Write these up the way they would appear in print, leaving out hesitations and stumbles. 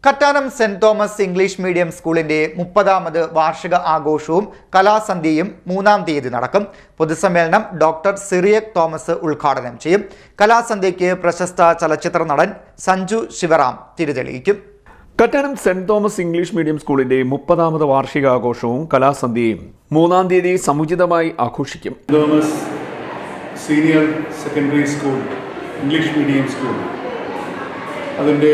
Kattanam Saint Thomas English medium സ്കൂളിന്റെ 30ാമത് വാർഷിക ആഘോഷവും കലാസന്ധ്യയും 3-ാം തീയതി നടക്കും. പൊതുസമ്മേളനം ഡോക്ടർ സിറിയക് തോമസ് ഉദ്ഘാടനം ചെയ്യും. കലാസന്ധ്യയ്ക്ക് പ്രശസ്ത ചലച്ചിത്ര നടൻ സഞ്ജു ശിവറാം തിരിതെളിയിക്കും. Kattanam Saint Thomas English medium സ്കൂളിന്റെ 30ാമത് വാർഷികാഘോഷവും കലാസന്ധ്യയും 3-ാം തീയതി സമുചിതമായി ആഘോഷിക്കും. Thomas senior secondary school English medium school അതിൻ്റെ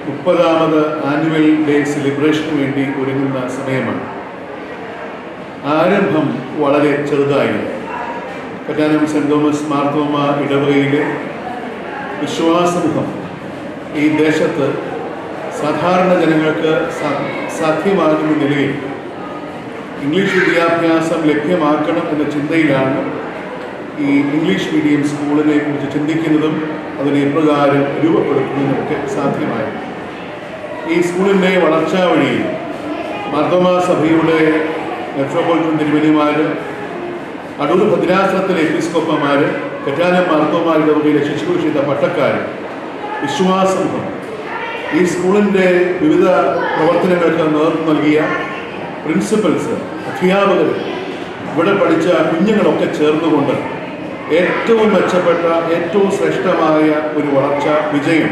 30ാമത് ആനുവൽ ഡേ സെലിബ്രേഷന് വേണ്ടി ഒരുങ്ങുന്ന സമയമാണ്. ആരംഭം വളരെ ചെറുതായിരുന്നു. കറ്റാനം സെന്റ് തോമസ് മാർത്തോമ ഇടവകയിലെ വിശ്വാസമുഖം ഈ ദേശത്ത് സാധാരണ ജനങ്ങൾക്ക് സാധ്യമാകുന്ന നിലയിൽ ഇംഗ്ലീഷ് വിദ്യാഭ്യാസം ലഭ്യമാക്കണം എന്ന ചിന്തയിലാണ് ഈ ഇംഗ്ലീഷ് മീഡിയം സ്കൂളിനെ കുറിച്ച് ചിന്തിക്കുന്നതും അതിനെ എപ്രകാരം രൂപപ്പെടുത്തുന്നതുമൊക്കെ സാധ്യമായി. ഈ സ്കൂളിൻ്റെ വളർച്ചാ വഴിയിൽ മാർത്തോമാ സഭയുടെ മെട്രോപൊളിറ്റൻ തിരുമേനിമാർ, അടൂർ ഭദ്രാസനത്തിലെ എപ്പിസ്കോപ്പമാർ, കറ്റാനം മാർത്തോമാ ഇടവകയിലെ ശുശ്രൂഷിത പട്ടക്കാർ, വിശ്വാസമുഖം ഈ സ്കൂളിൻ്റെ വിവിധ പ്രവർത്തനങ്ങൾക്ക് നേതൃത്വം നൽകിയ പ്രിൻസിപ്പൽസ്, അധ്യാപകർ, ഇവിടെ പഠിച്ച കുഞ്ഞുങ്ങളൊക്കെ ചേർന്നുകൊണ്ട് ഏറ്റവും മെച്ചപ്പെട്ട ഏറ്റവും ശ്രേഷ്ഠമായ ഒരു വളർച്ച വിജയം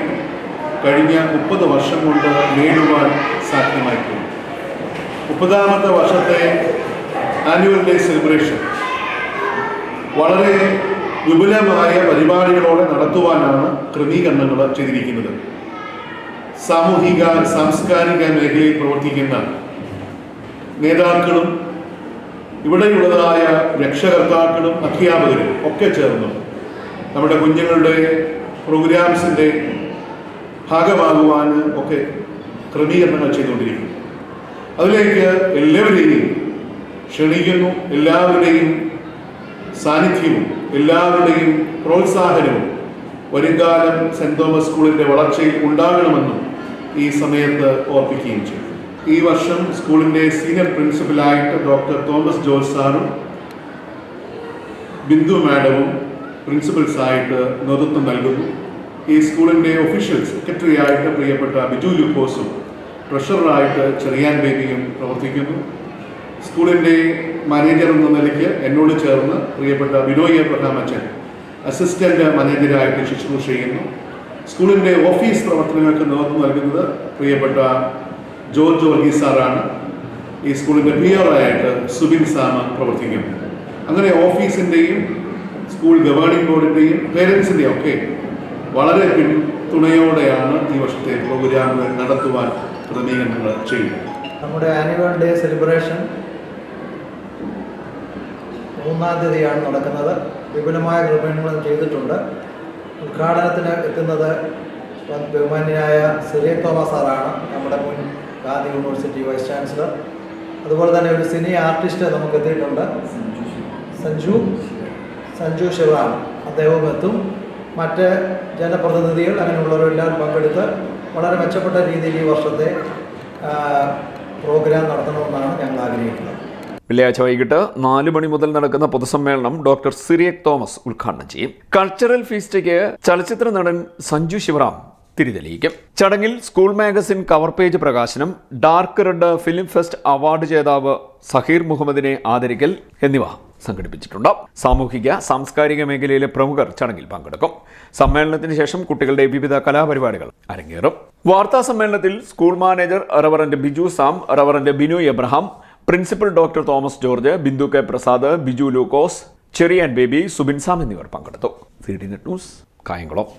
കഴിഞ്ഞ 30 വർഷം കൊണ്ട് നേടുവാൻ സാധ്യമായിട്ടുണ്ട്. 30ാമത്തെ വർഷത്തെ ആനുവൽ ഡേ സെലിബ്രേഷൻ വളരെ വിപുലമായ പരിപാടികളോടെ നടത്തുവാനാണ് ക്രമീകരണങ്ങൾ ചെയ്തിരിക്കുന്നത്. സാമൂഹിക സാംസ്കാരിക മേഖലയിൽ പ്രവർത്തിക്കുന്ന നേതാക്കളും ഇവിടെയുള്ളതായ രക്ഷകർത്താക്കളും അധ്യാപകരും ഒക്കെ ചേർന്നു നമ്മുടെ കുഞ്ഞുങ്ങളുടെ പ്രോഗ്രാംസിൻ്റെ ഭാഗമാകുവാൻ ഒക്കെ ക്രമീകരണങ്ങൾ ചെയ്തുകൊണ്ടിരിക്കുന്നു. അതിലേക്ക് എല്ലാവരെയും ക്ഷണിക്കുന്നു. എല്ലാവരുടെയും സാന്നിധ്യവും എല്ലാവരുടെയും പ്രോത്സാഹനവും വരുംകാലം സെന്റ് തോമസ് സ്കൂളിൻ്റെ വളർച്ചയിൽ ഉണ്ടാകണമെന്നും ഈ സമയത്ത് ഓർപ്പിക്കുകയും ചെയ്തു. ഈ വർഷം സ്കൂളിൻ്റെ സീനിയർ പ്രിൻസിപ്പലായിട്ട് ഡോക്ടർ തോമസ് ജോർജ് സാറും ബിന്ദു മാഡവും പ്രിൻസിപ്പൽസായിട്ട് നേതൃത്വം നൽകുന്നു. ഈ സ്കൂളിൻ്റെ ഒഫീഷ്യൽ സെക്രട്ടറി ആയിട്ട് പ്രിയപ്പെട്ട ബിജു ലൂക്കോസും ട്രഷററായിട്ട് ചെറിയാൻ ബേബിയും പ്രവർത്തിക്കുന്നു. സ്കൂളിൻ്റെ മാനേജർ എന്ന നിലയ്ക്ക് എന്നോട് ചേർന്ന് പ്രിയപ്പെട്ട ബിനോയ് എബ്രഹാം അച്ഛൻ അസിസ്റ്റൻ്റ് മാനേജരായിട്ട് ശുശ്രൂഷ ചെയ്യുന്നു. സ്കൂളിൻ്റെ ഓഫീസ് പ്രവർത്തനങ്ങൾക്ക് നേതൃത്വം നൽകുന്നത് പ്രിയപ്പെട്ട ജോർജ് വർഗീസ് സാറാണ്. ഈ സ്കൂളിൻ്റെ പിയറായിട്ട് സുബിൻ സാമ പ്രവർത്തിക്കുന്നു. അങ്ങനെ ഓഫീസിൻ്റെയും സ്കൂൾ ഗവേണിംഗ് ബോർഡിൻ്റെയും പേരൻസിൻ്റെയും ഒക്കെ വളരെ പിന്തുണയോടെയാണ് ഈ വർഷത്തെ പ്രോഗ്രാമുകൾ നടത്തുവാൻ ക്രമീകരണങ്ങൾ ചെയ്യുന്നത്. നമ്മുടെ ആനുവൽ ഡേ സെലിബ്രേഷൻ 3-ാം തീയതിയാണ് നടക്കുന്നത്. വിപുലമായ ക്രമീകരണങ്ങൾ ചെയ്തിട്ടുണ്ട്. ഉദ്ഘാടനത്തിന് എത്തുന്നത് ബഹുമാന്യനായ സിറിയക് തോമസ് സാറാണ്, നമ്മുടെ മുൻ ഗാന്ധി യൂണിവേഴ്സിറ്റി വൈസ് ചാൻസലർ. അതുപോലെ തന്നെ ഒരു സിനി ആർട്ടിസ്റ്റ് നമുക്ക് എത്തിയിട്ടുണ്ട്, സഞ്ജു ശിവറാം, അദ്ദേഹവും എത്തും. മറ്റ് ജനപ്രതിനിധികൾ അങ്ങനെയുള്ളവരെല്ലാം പങ്കെടുത്ത് വളരെ മെച്ചപ്പെട്ട രീതിയിൽ ഈ വർഷത്തെ പ്രോഗ്രാം നടത്തണമെന്നാണ് ഞങ്ങൾ ആഗ്രഹിക്കുന്നത്. വെള്ളിയാഴ്ച വൈകിട്ട് 4 മണി മുതൽ നടക്കുന്ന പൊതുസമ്മേളനം ഡോക്ടർ സിറിയക് തോമസ് ഉദ്ഘാടനം ചെയ്യും. കൾച്ചറൽ ഫീസ്റ്റയ്ക്ക് ചലച്ചിത്ര നടൻ സഞ്ജു ശിവറാം തിരിതെളിയിക്കും. ചടങ്ങിൽ സ്കൂൾ മാഗസിൻ കവർ പേജ് പ്രകാശനം, dark red film fest award ജേതാവ് സഹീർ മുഹമ്മദിനെ ആദരിക്കൽ എന്നിവ സംഘടിപ്പിച്ചിട്ടുണ്ട്. സാമൂഹിക സാംസ്കാരിക മേഖലയിലെ പ്രമുഖർ ചടങ്ങിൽ പങ്കെടുക്കും. സമ്മേളനത്തിന് ശേഷം കുട്ടികളുടെ വിവിധ കലാപരിപാടികൾ അരങ്ങേറും. വാർത്താ സമ്മേളനത്തിൽ school manager reverend Biju Sam, reverend Binoy Abraham, principal doctor Thomas George, Bindu K Prasad, Biju Lukose, Cherian Baby, Subin Sam എന്നിവർ പങ്കെടുത്തു. CT net news, Kayamkulam.